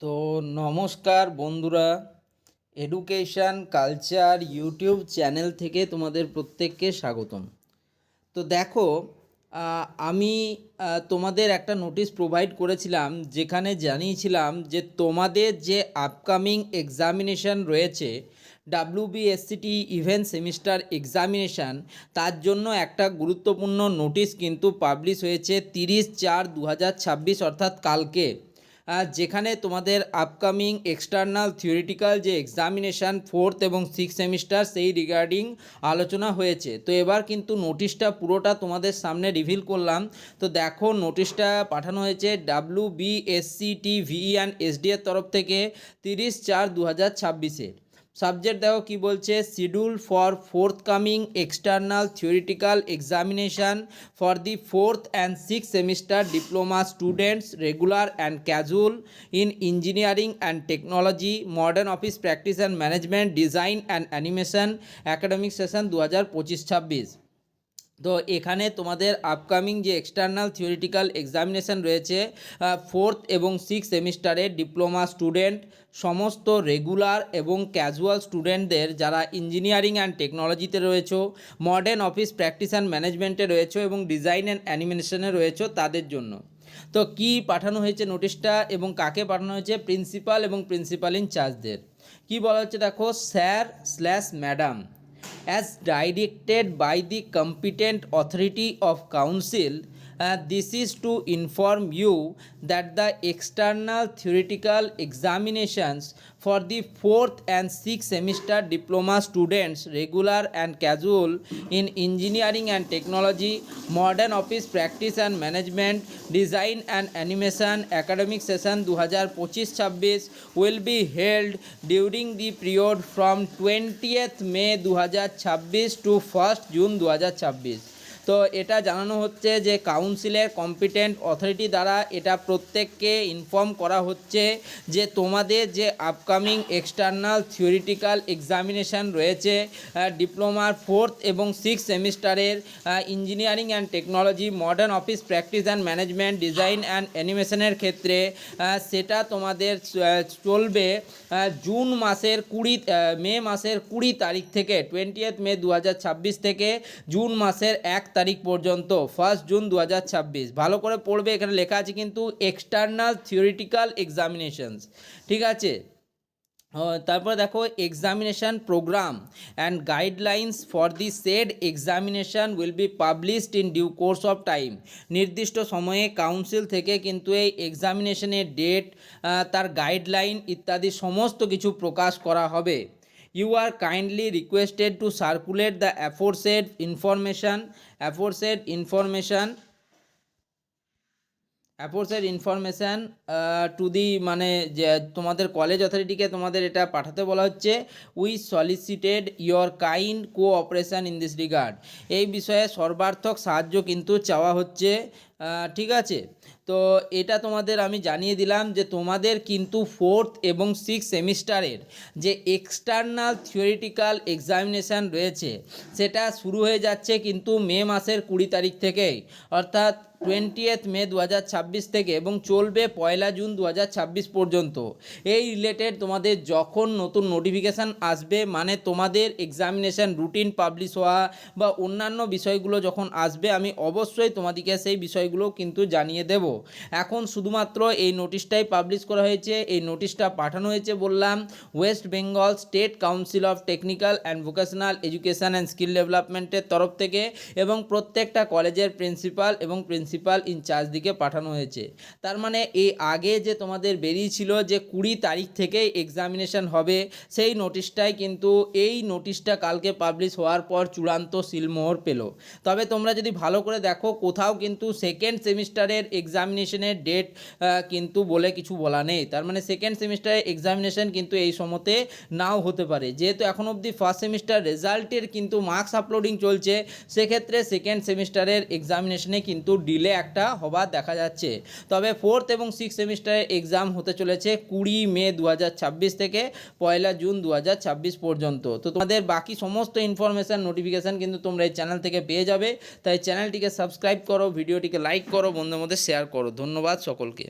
তো নমস্কার বন্ধুরা, এডুকেশন কালচার ইউটিউব চ্যানেল থেকে তোমাদের প্রত্যেককে স্বাগতম। তো দেখো, আমি তোমাদের একটা নোটিশ প্রোভাইড করেছিলাম, যেখানে জানিয়েছিলাম যে তোমাদের যে আপকামিং এক্সামিনেশান রয়েছে WBSCT ইভেন্ট সেমিস্টার এক্সামিনেশান, তার জন্য একটা গুরুত্বপূর্ণ নোটিশ কিন্তু পাবলিশ হয়েছে 30/4/2026 অর্থাৎ কালকে। যেখানে তোমাদের আপকামিং এক্সটার্নাল থিওরিটিক্যাল যে এক্সামিনেশান 4th এবং 6th সেমিস্টার, সেই রিগার্ডিং আলোচনা হয়েছে। তো এবার কিন্তু নোটিশটা পুরোটা তোমাদের সামনে রিভিল করলাম। তো দেখো, নোটিশটা পাঠানো হয়েছে WBSCT VE অ্যান্ড SD এর তরফ থেকে 30/4/2026-এর। সাবজেক্ট দেখো কি বলছে: schedule for forthcoming external theoretical examination for the 4th and 6th semester diploma students regular and casual in engineering and technology, modern office practice and management, design and animation, academic session 2025-26। তো এখানে তোমাদের upcoming যে external theoretical examination রয়েছে 4th এবং 6th সেমিস্টারের diploma student, সমস্ত regular এবং casual স্টুডেন্টদের যারা ইঞ্জিনিয়ারিং অ্যান্ড টেকনোলজিতে রয়েছে, মডার্ন অফিস প্র্যাকটিস অ্যান্ড ম্যানেজমেন্টে রয়েছে এবং ডিজাইন অ্যান্ড অ্যানিমেশনে রয়েছে, তাদের জন্য। তো কি পাঠানো হয়েছে নোটিশটা এবং কাকে পাঠানো হয়েছে? প্রিন্সিপাল এবং প্রিন্সিপাল ইনচার্জদের। কি বলা হচ্ছে দেখো: স্যার/ম্যাডাম, as directed by the competent authority of council, this is to inform you that the external theoretical examinations for the 4th and 6th semester diploma students regular and casual in engineering and technology, modern office practice and management, design and animation, academic session 2025-26 will be held during the period from 20th May 2026 to 1st June 2026। তো এটা জানানো হচ্ছে যে কাউন্সিলের competent authority দ্বারা এটা প্রত্যেককে inform করা হচ্ছে যে তোমাদের যে আপকামিং এক্সটার্নাল থিওরিটিক্যাল এক্সামিনেশান রয়েছে ডিপ্লোমার 4th এবং 6th সেমিস্টারের engineering and technology, modern office practice and management, design and অ্যানিমেশনের ক্ষেত্রে সেটা তোমাদের চলবে জুন মাসের মে মাসের 20 তারিখ থেকে, 20th মে 2026 থেকে জুন মাসের 1 তারিখ পর্যন্ত, 1st জুন 2026। ভালো করে পড়বে, এখানে লেখা আছে কিন্তু এক্সটার্নাল থিওরিটিক্যাল এক্সামিনেশনস, ঠিক আছে। তারপরে দেখো, examination program and guidelines for the said examination will be published in due course of time. নির্দিষ্ট সময়ে কাউন্সিল থেকে কিন্তু এই এক্সামিনেশনের ডেট, তার গাইডলাইন ইত্যাদি সমস্ত কিছু প্রকাশ করা হবে। You are kindly requested to circulate the aforesaid information to the, মানে যে তোমাদের কলেজ অথরিটিকে তোমাদের এটা পাঠাতে বলা হচ্ছে। We সলিসিটেড your kind cooperation in this regard. এই বিষয়ে সর্বার্থক সাহায্য কিন্তু চাওয়া হচ্ছে, ঠিক আছে। তো এটা তোমাদের আমি জানিয়ে দিলাম যে তোমাদের কিন্তু 4th এবং 6th সেমিস্টারের যে এক্সটার্নাল থিওরিটিক্যাল এক্সামিনেশান রয়েছে সেটা শুরু হয়ে যাচ্ছে কিন্তু মে মাসের 20 তারিখ থেকেই, অর্থাৎ 20th মে 2026 থেকে, এবং চলবে 1 জুন 2026 পর্যন্ত। এই রিলেটেড তোমাদের যখন নতুন নোটিফিকেশান আসবে, মানে তোমাদের এক্সামিনেশান রুটিন পাবলিশ হওয়া বা অন্যান্য বিষয়গুলো যখন আসবে, আমি অবশ্যই তোমাদেরকে সেই বিষয়গুলো কিন্তু জানিয়ে দেব। এখন শুধুমাত্র এই নোটিশটাই পাবলিশ করা হয়েছে। এই নোটিশটা পাঠানো হয়েছে বললাম West Bengal state council of technical and vocational education and skill ডেভেলপমেন্টের তরফ থেকে, এবং প্রত্যেকটা কলেজের প্রিন্সিপাল এবং প্রিন্সিপাল ইনচার্জ দিকে পাঠানো হয়েছে। তার মানে এই আগে যে তোমাদের বেরিয়েছিল যে 20 তারিখ থেকেই এক্সামিনেশান হবে, সেই নোটিশটাই কিন্তু, এই নোটিশটা কালকে পাবলিশ হওয়ার পর চূড়ান্ত সিলমোহর পেল। তবে তোমরা যদি ভালো করে দেখো, কোথাও কিন্তু সেকেন্ড সেমিস্টারের এক্সামিনেশনের ডেট কিন্তু বলে কিছু বলা নেই। তার মানে সেকেন্ড সেমিস্টারের এক্সামিনেশন কিন্তু এই সময়তে নাও হতে পারে, যেহেতু এখন অবধি ফার্স্ট সেমিস্টার রেজাল্টের কিন্তু মার্কস আপলোডিং চলছে, সেক্ষেত্রে সেকেন্ড সেমিস্টারের এক্সামিনেশনে কিন্তু ডিলে একটা হবার দেখা যাচ্ছে। তবে 4th এবং 6th সেমিস্টারের এক্সাম হতে চলেছে 20 মে 2026 থেকে 1 জুন 2026 পর্যন্ত। তো তোমাদের বাকি সমস্ত ইনফরমেশান নোটিফিকেশান কিন্তু তোমরা এই চ্যানেল থেকে পেয়ে যাবে। তাই চ্যানেলটিকে সাবস্ক্রাইব করো, ভিডিওটিকে লাইক করো, বন্ধুদের মধ্যে শেয়ার করো। ধন্যবাদ সকলকে।